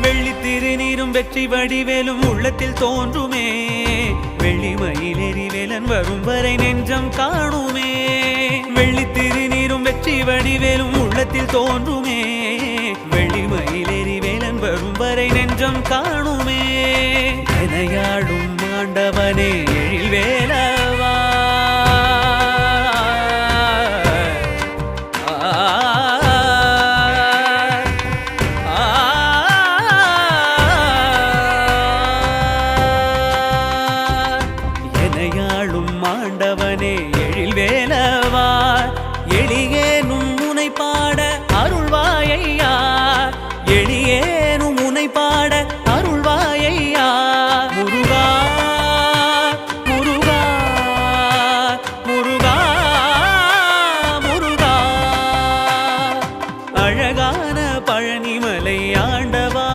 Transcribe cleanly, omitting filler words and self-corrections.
வெள்ளி திருநீரும் வெற்றி வடிவேலும் உள்ளத்தில் தோன்றுமே வெள்ளி மயிலேறி வேலன் வரும் வரை நெஞ்சம் காணுமே வெள்ளி திருநீரும் வெற்றி வடிவேலும் உள்ளத்தில் தோன்றுமே வெள்ளி மயிலேறி வேலன் வரும் வரை நெஞ்சம் காணுமே எனையாடும் ஆண்டவனே